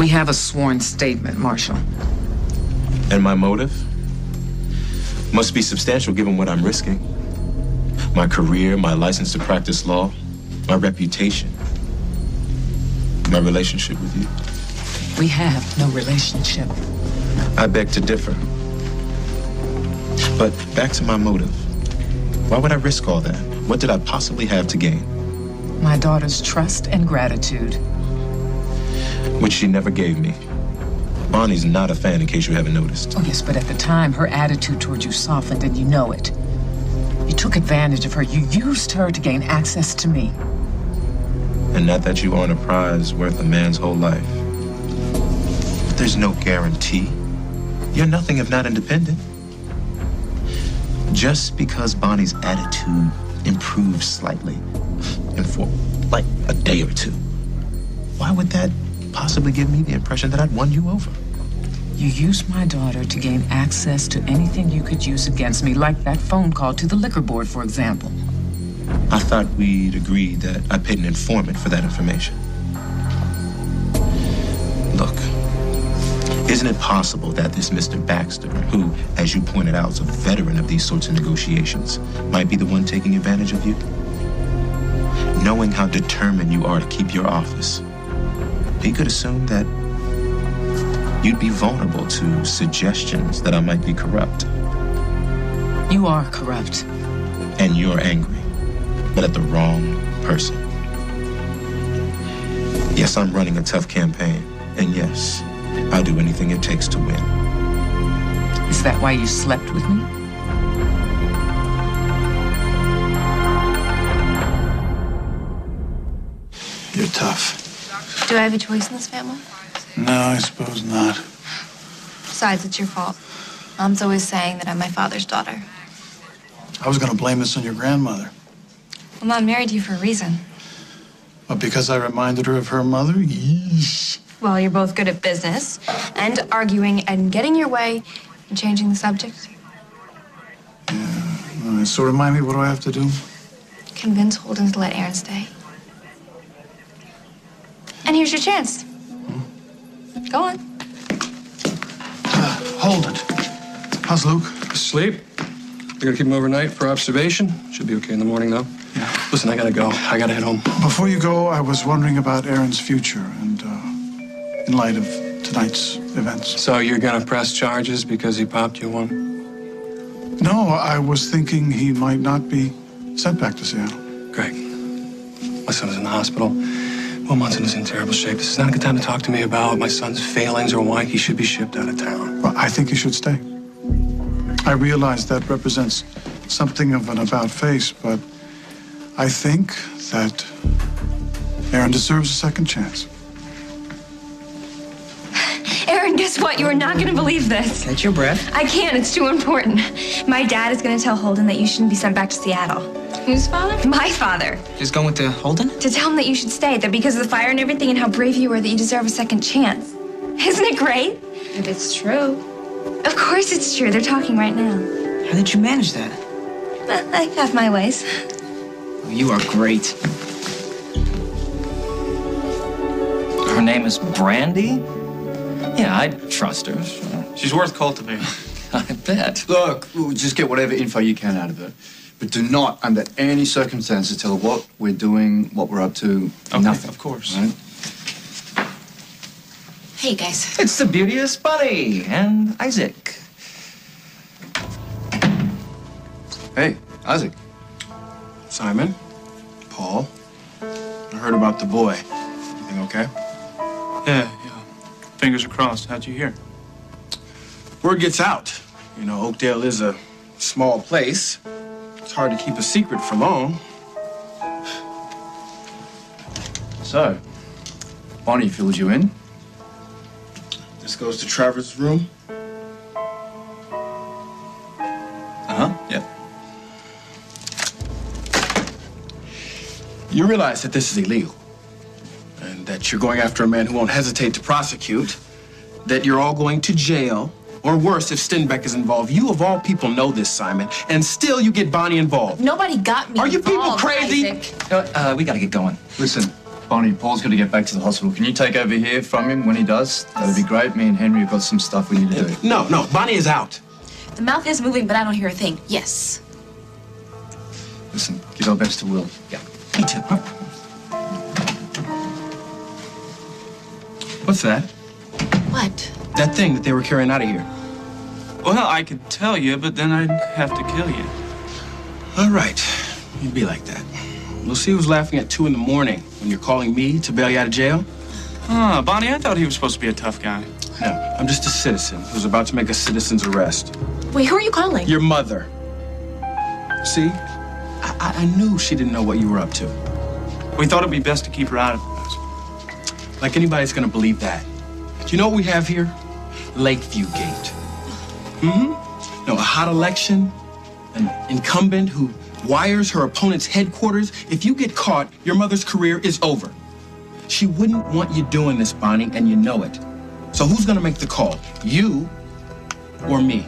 We have a sworn statement, Marshal. And my motive must be substantial given what I'm risking. My career, my license to practice law, my reputation, my relationship with you. We have no relationship. I beg to differ. But back to my motive. Why would I risk all that? What did I possibly have to gain? My daughter's trust and gratitude. Which she never gave me. Bonnie's not a fan, in case you haven't noticed. Oh, yes, but at the time, her attitude towards you softened, and you know it. You took advantage of her. You used her to gain access to me. And not that you aren't a prize worth a man's whole life. But there's no guarantee. You're nothing if not independent. Just because Bonnie's attitude improves slightly, and for like a day or two, why would that possibly give me the impression that I'd won you over? You used my daughter to gain access to anything you could use against me, like that phone call to the liquor board, for example. I thought we'd agreed that I paid an informant for that information. Look, isn't it possible that this Mr. Baxter, who, as you pointed out, is a veteran of these sorts of negotiations, might be the one taking advantage of you? Knowing how determined you are to keep your office, he could assume that you'd be vulnerable to suggestions that I might be corrupt. You are corrupt. And you're angry, but at the wrong person. Yes, I'm running a tough campaign, and yes, I'll do anything it takes to win. Is that why you slept with me? You're tough. Do I have a choice in this family? No, I suppose not. Besides, it's your fault. Mom's always saying that I'm my father's daughter. I was going to blame this on your grandmother. Well, Mom married you for a reason. But because I reminded her of her mother? Yeesh. Well, you're both good at business and arguing and getting your way and changing the subject. Yeah. All right, so remind me, what do I have to do? Convince Holden to let Aaron stay. And here's your chance. Go on. Holden. How's Luke? Asleep. You're gonna keep him overnight for observation? Should be okay in the morning, though. Yeah. Listen, I gotta go. I gotta head home. Before you go, I was wondering about Aaron's future and in light of tonight's events. So you're gonna press charges because he popped you one? No, I was thinking he might not be sent back to Seattle. Greg, my son is in the hospital. Will Munson is in terrible shape. This is not a good time to talk to me about my son's failings or why he should be shipped out of town. Well, I think he should stay. I realize that represents something of an about face, but I think that Aaron deserves a second chance. Aaron, guess what? You are not going to believe this. Catch your breath. I can't. It's too important. My dad is going to tell Holden that you shouldn't be sent back to Seattle. Whose father? My father. Just going with the Holden? To tell him that you should stay, that because of the fire and everything and how brave you were, that you deserve a second chance. Isn't it great? If it's true. Of course it's true. They're talking right now. How did you manage that? I have my ways. Oh, you are great. Her name is Brandy? Yeah, I'd trust her. Sure. She's worth cultivating. I bet. Look, we'll just get whatever info you can out of her. But do not, under any circumstances, tell her what we're doing, what we're up to. Okay, nothing. of course. Right? Hey, guys. It's the beauteous Bunny and Isaac. Hey, Isaac. Simon, Paul, I heard about the boy. Everything okay? Yeah. Fingers are crossed. How'd you hear? Word gets out. You know, Oakdale is a small place. It's hard to keep a secret for long. So, Bonnie filled you in? This goes to Trevor's room. Yeah. You realize that this is illegal, and that you're going after a man who won't hesitate to prosecute, that you're all going to jail, or worse, if Stenbeck is involved. You, of all people, know this, Simon, and still you get Bonnie involved. Nobody got me Are you people involved, crazy? Isaac. We gotta get going. Listen, Bonnie, Paul's got to get back to the hospital. Can you take over here from him when he does? That'd be great. Me and Henry have got some stuff we need to do. No, Bonnie is out. The mouth is moving, but I don't hear a thing. Yes. Listen, give our best to Will. Yeah, me too. Huh? What's that? What? That thing that they were carrying out of here. Well, I could tell you, but then I'd have to kill you. All right. You'd be like that. We'll see who's laughing at 2 in the morning when you're calling me to bail you out of jail. Bonnie, I thought he was supposed to be a tough guy. No, I'm just a citizen who's about to make a citizen's arrest. Wait, who are you calling? Your mother. See? I knew she didn't know what you were up to. We thought it'd be best to keep her out of this. Like anybody's gonna believe that. Do you know what we have here? Lakeview Gate. Mm-hmm. No, a hot election, an incumbent who wires her opponent's headquarters. If you get caught, your mother's career is over. She wouldn't want you doing this, Bonnie, and you know it. So who's gonna make the call? You or me?